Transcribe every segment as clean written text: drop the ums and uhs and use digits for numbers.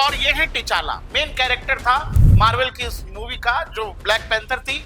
और ये है टिचाला, मेन कैरेक्टर था मार्वल की इस मूवी का, जो ब्लैक पैंथर थी,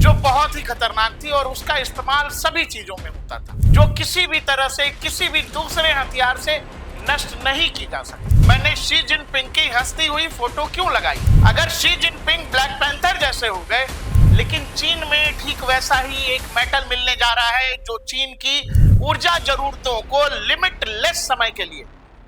जो बहुत ही खतरनाक थी और उसका इस्तेमाल सभी चीजों में होता था, जो किसी भी तरह से किसी भी दूसरे हथियार से नष्ट नहीं की जा सकती। मैंने शी जिनपिंग की हंसती हुई फोटो क्यों लगाई? अगर शी जिनपिंग ब्लैक पैंथर जैसे हो गए, लेकिन चीन में ठीक वैसा ही एक मेटल मिलने जा रहा है जो चीन की ऊर्जा जरूरतों को लिमिटलेस समय के लिए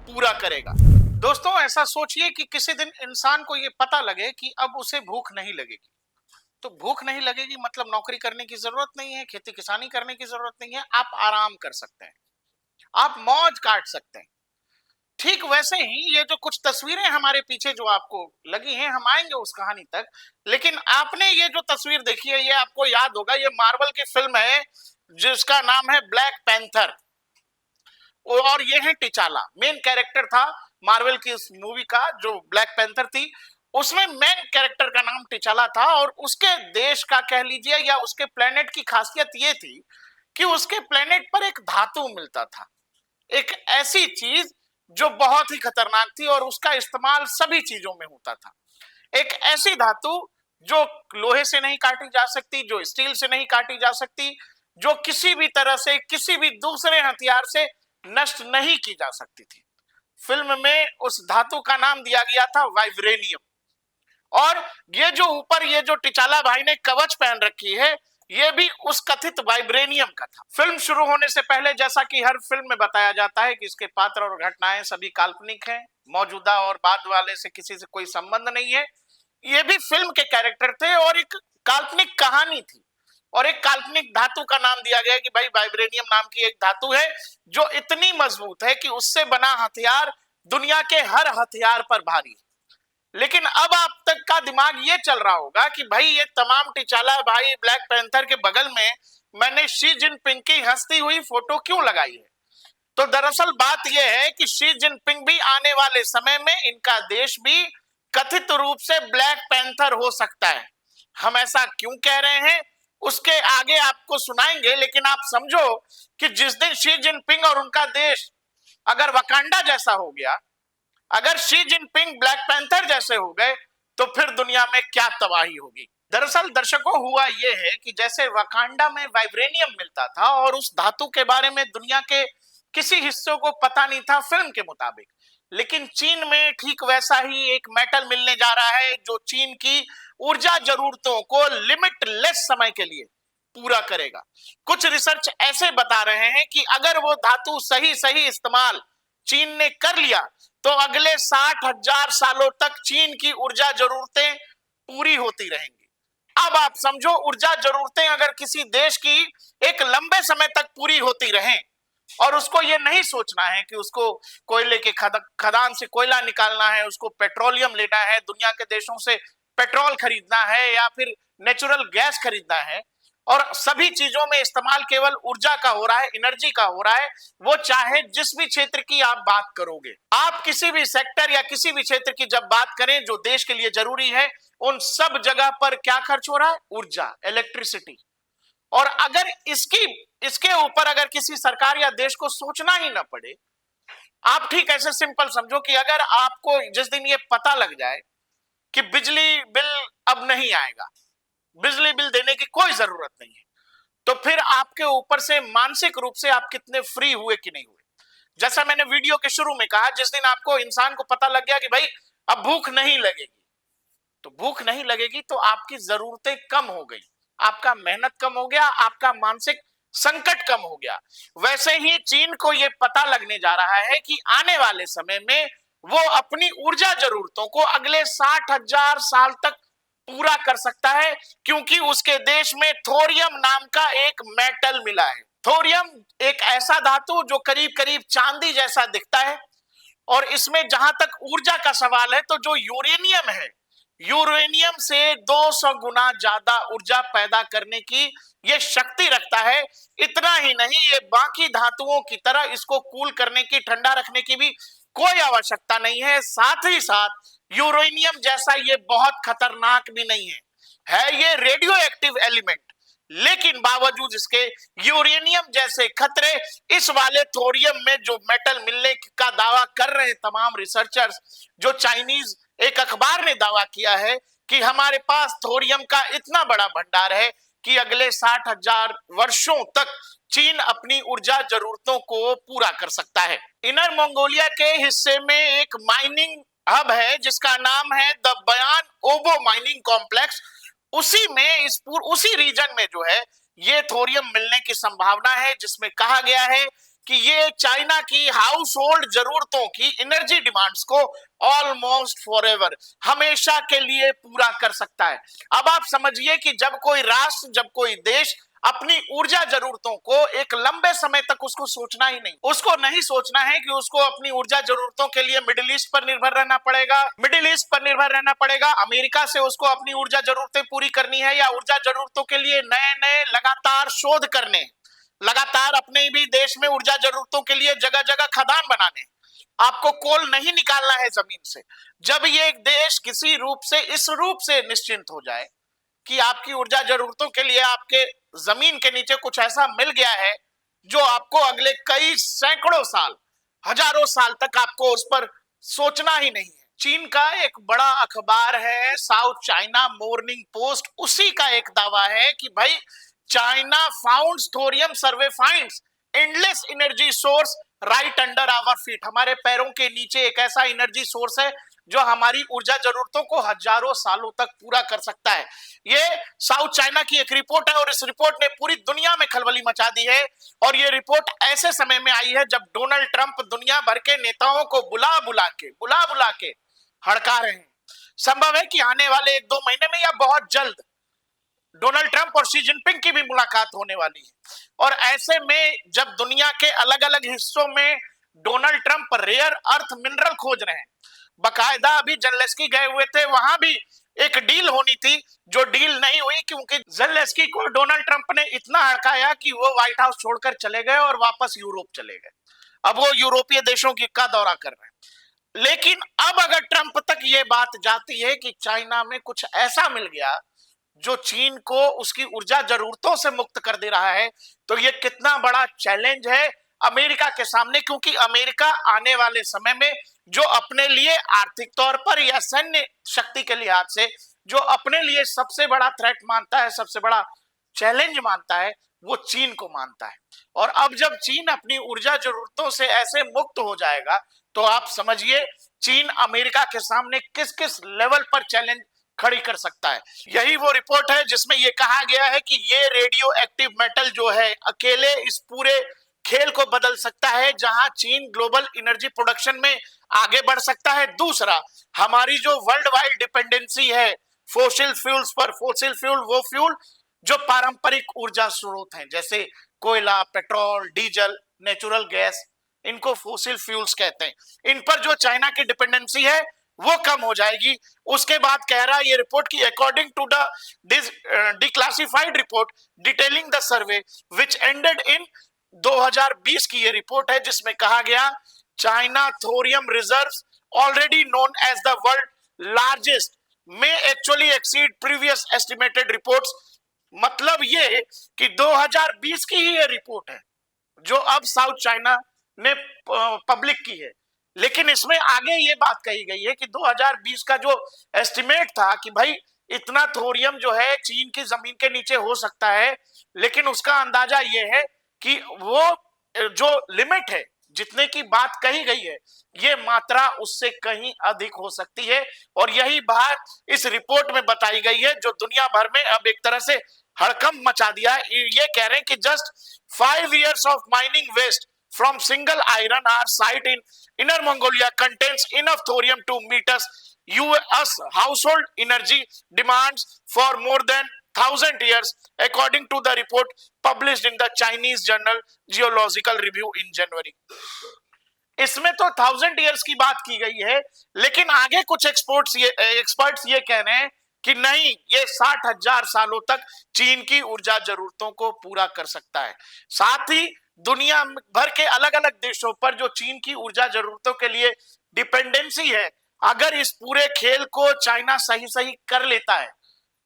पूरा करेगा। दोस्तों, ऐसा सोचिए कि किसी दिन इंसान को यह पता लगे कि अब उसे भूख नहीं लगेगी। तो भूख नहीं लगेगी मतलब नौकरी करने की जरूरत नहीं है, खेती किसानी करने की जरूरत नहीं है, आप आराम कर सकते हैं, आप मौज काट सकते हैं। ठीक वैसे ही ये जो कुछ तस्वीरें हमारे पीछे जो आपको लगी हैं, हम आएंगे उस कहानी तक, लेकिन आपने ये जो तस्वीर देखी है, ये आपको याद होगा, ये मार्वल की फिल्म है जिसका नाम है ब्लैक पैंथर, और ये है टिचाला, मेन कैरेक्टर था मार्वल की इस मूवी का, जो ब्लैक पैंथर थी, उसमें मेन कैरेक्टर का नाम टिचाला था। और उसके देश का कह लीजिए या उसके प्लेनेट की खासियत ये थी कि उसके प्लेनेट पर एक धातु मिलता था, एक ऐसी चीज जो बहुत ही खतरनाक थी और उसका इस्तेमाल सभी चीजों में होता था। एक ऐसी धातु जो लोहे से नहीं काटी जा सकती, जो स्टील से नहीं काटी जा सकती, जो किसी भी तरह से किसी भी दूसरे हथियार से नष्ट नहीं की जा सकती थी। फिल्म में उस धातु का नाम दिया गया था वाइब्रेनियम। और ये जो ऊपर ये जो टिचाला भाई ने कवच पहन रखी है, ये भी उस कथित वाइब्रेनियम का था। फिल्म शुरू होने से पहले, जैसा कि हर फिल्म में बताया जाता है कि इसके पात्र और घटनाएं सभी काल्पनिक हैं, मौजूदा और बाद वाले से किसी से कोई संबंध नहीं है। ये भी फिल्म के कैरेक्टर थे और एक काल्पनिक कहानी थी, और एक काल्पनिक धातु का नाम दिया गया कि भाई वाइब्रेनियम नाम की एक धातु है जो इतनी मजबूत है कि उससे बना हथियार दुनिया के हर हथियार पर भारी है। लेकिन अब आप तक का दिमाग ये चल रहा होगा कि भाई ये तमाम टिचाला भाई ब्लैक पैंथर के बगल में मैंने शी जिनपिंग की हंसती हुई फोटो क्यों लगाई है? तो दरअसल बात यह है कि शी जिनपिंग भी आने वाले समय में, इनका देश भी कथित रूप से ब्लैक पैंथर हो सकता है। हम ऐसा क्यों कह रहे हैं उसके आगे आपको सुनाएंगे, लेकिन आप समझो कि जिस दिन शी जिनपिंग और उनका देश अगर वकांडा जैसा हो गया, अगर शी जिनपिंग ब्लैक पैंथर जैसे हो गए, तो फिर दुनिया में क्या तबाही होगी। दरअसल दर्शकों, हुआ यह है कि जैसे वकांडा में वाइब्रेनियम मिलता था और उस धातु के बारे में दुनिया के किसी हिस्सों को पता नहीं था फिल्म के मुताबिक, लेकिन चीन में ठीक वैसा ही एक मेटल मिलने जा रहा है जो चीन की ऊर्जा जरूरतों को लिमिटलेस समय के लिए पूरा करेगा। कुछ रिसर्च ऐसे बता रहे हैं कि अगर वो धातु सही सही इस्तेमाल चीन ने कर लिया तो अगले 60,000 सालों तक चीन की ऊर्जा जरूरतें पूरी होती रहेंगी। अब आप समझो, ऊर्जा जरूरतें अगर किसी देश की एक लंबे समय तक पूरी होती रहें, और उसको ये नहीं सोचना है कि उसको कोयले के खदान से कोयला निकालना है, उसको पेट्रोलियम लेना है, दुनिया के देशों से पेट्रोल खरीदना है या फिर नेचुरल गैस खरीदना है, और सभी चीजों में इस्तेमाल केवल ऊर्जा का हो रहा है, एनर्जी का हो रहा है, वो चाहे जिस भी क्षेत्र की आप बात करोगे, आप किसी भी सेक्टर या किसी भी क्षेत्र की जब बात करें जो देश के लिए जरूरी है, उन सब जगह पर क्या खर्च हो रहा है? ऊर्जा, इलेक्ट्रिसिटी। और अगर इसके ऊपर अगर किसी सरकार या देश को सोचना ही ना पड़े, आप ठीक ऐसे सिंपल समझो कि अगर आपको जिस दिन ये पता लग जाए कि बिजली बिल अब नहीं आएगा, बिजली बिल देने की कोई जरूरत नहीं है, तो फिर आपके ऊपर से मानसिक रूप से आप कितने फ्री हुए कि नहीं हुए। जैसा मैंने वीडियो के शुरू में कहा, जिस दिन आपको इंसान को पता लग गया कि भाई अब भूख नहीं लगेगी, तो भूख नहीं लगेगी तो आपकी जरूरतें कम हो गई, आपका मेहनत कम हो गया, आपका मानसिक संकट कम हो गया। वैसे ही चीन को यह पता लगने जा रहा है कि आने वाले समय में वो अपनी ऊर्जा जरूरतों को अगले 60,000 साल तक पूरा कर सकता है, क्योंकि उसके देश में थोरियम नाम का एक मेटल मिला है। थोरियम एक ऐसा धातु जो करीब करीब चांदी जैसा दिखता है, और इसमें जहां तक ऊर्जा का सवाल है, तो जो यूरेनियम है, यूरेनियम से 200 गुना ज्यादा ऊर्जा पैदा करने की ये शक्ति रखता है। इतना ही नहीं, ये बाकी धातुओं की तरह इसको कूल करने की, ठंडा रखने की भी कोई आवश्यकता नहीं है। साथ ही साथ यूरेनियम जैसा ये बहुत खतरनाक भी नहीं है, ये रेडियो एक्टिव एलिमेंट, लेकिन बावजूद इसके यूरेनियम जैसे खतरे, इस वाले थोरियम में जो मेटल मिलने का दावा कर रहे हैं तमाम रिसर्चर्स, जो चाइनीज एक अखबार ने दावा किया है कि हमारे पास थोरियम का इतना बड़ा भंडार है कि अगले 60,000 वर्षों तक चीन अपनी ऊर्जा जरूरतों को पूरा कर सकता है। इनर मंगोलिया के हिस्से में एक माइनिंग हब है जिसका नाम है द बयान ओबो माइनिंग कॉम्प्लेक्स। उसी रीजन में जो है ये थोरियम मिलने की संभावना है, जिसमें कहा गया है कि ये चाइना की हाउस होल्ड जरूरतों की एनर्जी डिमांड्स को ऑलमोस्ट फॉरएवर, हमेशा के लिए पूरा कर सकता है। अब आप समझिए कि जब कोई राष्ट्र, जब कोई देश अपनी ऊर्जा जरूरतों को एक लंबे समय तक उसको सोचना ही नहीं, उसको नहीं सोचना है कि उसको अपनी ऊर्जा जरूरतों के लिए मिडिल ईस्ट पर निर्भर रहना पड़ेगा, अमेरिका से उसको अपनी ऊर्जा जरूरतें पूरी करनी है, या ऊर्जा जरूरतों के लिए नए नए लगातार शोध करने, लगातार अपने भी देश में ऊर्जा जरूरतों के लिए जगह जगह खदान बनाने, आपको कोल नहीं निकालना है जमीन से। जब ये एक देश किसी रूप से, इस रूप से निश्चिंत हो जाए कि आपकी ऊर्जा जरूरतों के लिए आपके जमीन के नीचे कुछ ऐसा मिल गया है जो आपको अगले कई सैकड़ों साल, हजारों साल तक आपको उस पर सोचना ही नहीं है। चीन का एक बड़ा अखबार है साउथ चाइना मॉर्निंग पोस्ट, उसी का एक दावा है कि भाई China founds thorium survey finds endless energy source right under our feet. हमारे पैरों के नीचे एक ऐसा एनर्जी सोर्स है जो हमारी ऊर्जा जरूरतों को हजारों सालों तक पूरा कर सकता है। ये साउथ चाइना की एक रिपोर्ट है और इस रिपोर्ट ने पूरी दुनिया में खलबली मचा दी है। और ये रिपोर्ट ऐसे समय में आई है जब डोनाल्ड ट्रंप दुनिया भर के नेताओं को बुला बुला के हड़का रहे हैं। संभव है कि आने वाले 1-2 महीने में या बहुत जल्द डोनाल्ड ट्रंप और शी जिनपिंग की भी मुलाकात होने वाली है। और ऐसे में जब दुनिया के अलग अलग हिस्सों में Donald Trump rare earth mineral खोज रहे हैं, बकायदा अभी जेलेंस्की गए हुए थे, वहां भी एक डील होनी थी जो डील नहीं हुई क्योंकि जेलेंस्की को डोनाल्ड ट्रंप ने इतना हड़काया कि वो व्हाइट हाउस छोड़कर चले गए और वापस यूरोप चले गए। अब वो यूरोपीय देशों का दौरा कर रहे हैं। लेकिन अब अगर ट्रंप तक ये बात जाती है कि चाइना में कुछ ऐसा मिल गया जो चीन को उसकी ऊर्जा जरूरतों से मुक्त कर दे रहा है, तो ये कितना बड़ा चैलेंज है अमेरिका के सामने। क्योंकि अमेरिका आने वाले समय में जो अपने लिए आर्थिक तौर पर या सैन्य शक्ति के लिहाज से जो अपने लिए सबसे बड़ा थ्रेट मानता है, सबसे बड़ा चैलेंज मानता है, वो चीन को मानता है। और अब जब चीन अपनी ऊर्जा जरूरतों से ऐसे मुक्त हो जाएगा तो आप समझिए चीन अमेरिका के सामने किस किस लेवल पर चैलेंज खड़ी कर सकता है। यही वो रिपोर्ट है जिसमें यह कहा गया है कि ये रेडियो एक्टिव मेटल जो है अकेले इस पूरे खेल को बदल सकता है, जहां चीन ग्लोबल एनर्जी प्रोडक्शन में आगे बढ़ सकता है। दूसरा, हमारी जो वर्ल्ड वाइड डिपेंडेंसी है फोसिल फ्यूल्स पर, फोसिल फ्यूल वो फ्यूल जो पारंपरिक ऊर्जा स्रोत हैं जैसे कोयला, पेट्रोल, डीजल, नेचुरल गैस, इनको फोसिल फ्यूल्स कहते हैं। इन पर जो चाइना की डिपेंडेंसी है वो कम हो जाएगी। उसके बाद कह रहा है ये रिपोर्ट की according to the declassified report detailing the survey which ended in 2020 की ये रिपोर्ट है जिसमें कहा गया China thorium reserves already known as the world largest में actually exceed previous estimated reports. मतलब ये कि 2020 की ही ये रिपोर्ट है जो अब साउथ चाइना ने पब्लिक की है, लेकिन इसमें आगे ये बात कही गई है कि 2020 का जो एस्टिमेट था कि भाई इतना थोरियम जो है चीन की जमीन के नीचे हो सकता है, लेकिन उसका अंदाजा ये है कि वो जो लिमिट है जितने की बात कही गई है ये मात्रा उससे कहीं अधिक हो सकती है। और यही बात इस रिपोर्ट में बताई गई है जो दुनिया भर में अब एक तरह से हड़कंप मचा दिया है। ये कह रहे हैं कि just 5 years of mining waste from single iron ore site in Inner Mongolia contains enough thorium to meet US household energy demands for more than 1,000 years, according to the report published in the Chinese journal Geological Review in January. इसमें तो 1,000 years की बात की गई है, लेकिन आगे कुछ एक्सपर्ट्स ये कह रहे हैं कि नहीं, ये 60,000 सालों तक चीन की ऊर्जा जरूरतों को पूरा कर सकता है। साथ ही दुनिया भर के अलग अलग देशों पर जो चीन की ऊर्जा जरूरतों के लिए डिपेंडेंसी है, अगर इस पूरे खेल को चाइना सही कर लेता है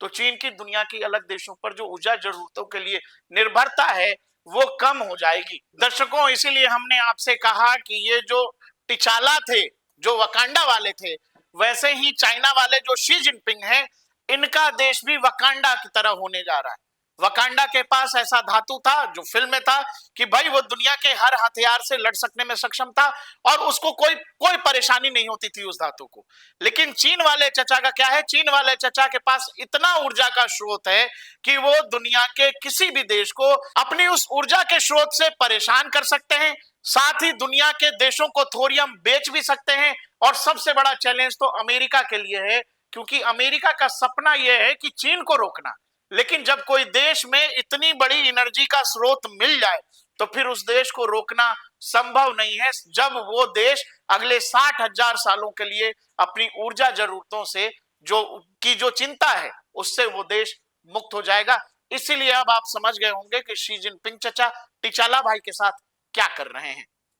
तो चीन की दुनिया की अलग देशों पर जो ऊर्जा जरूरतों के लिए निर्भरता है वो कम हो जाएगी। दर्शकों, इसीलिए हमने आपसे कहा कि ये जो टिचाला थे, जो वकांडा वाले थे, वैसे ही चाइना वाले जो शी जिनपिंग हैं, इनका देश भी वकांडा की तरह होने जा रहा है। वकांडा के पास ऐसा धातु था जो फिल्म में था कि भाई वो दुनिया के हर हथियार से लड़ सकने में सक्षम था और उसको कोई कोई परेशानी नहीं होती थी उस धातु को। लेकिन चीन वाले चचा का क्या है? चीन वाले चचा के पास इतना ऊर्जा का स्रोत है कि वो दुनिया के किसी भी देश को अपनी उस ऊर्जा के स्रोत से परेशान कर सकते हैं, साथ ही दुनिया के देशों को थोरियम बेच भी सकते हैं। और सबसे बड़ा चैलेंज तो अमेरिका के लिए है, क्योंकि अमेरिका का सपना यह है कि चीन को रोकना। लेकिन जब कोई देश में इतनी बड़ी एनर्जी का स्रोत मिल जाए तो फिर उस देश को रोकना संभव नहीं है, जब वो देश अगले 60,000 सालों के लिए अपनी ऊर्जा जरूरतों से जो चिंता है उससे वो देश मुक्त हो जाएगा। इसीलिए अब आप समझ गए होंगे कि शी जिनपिंग चचा टिचाला भाई के साथ क्या कर रहे हैं।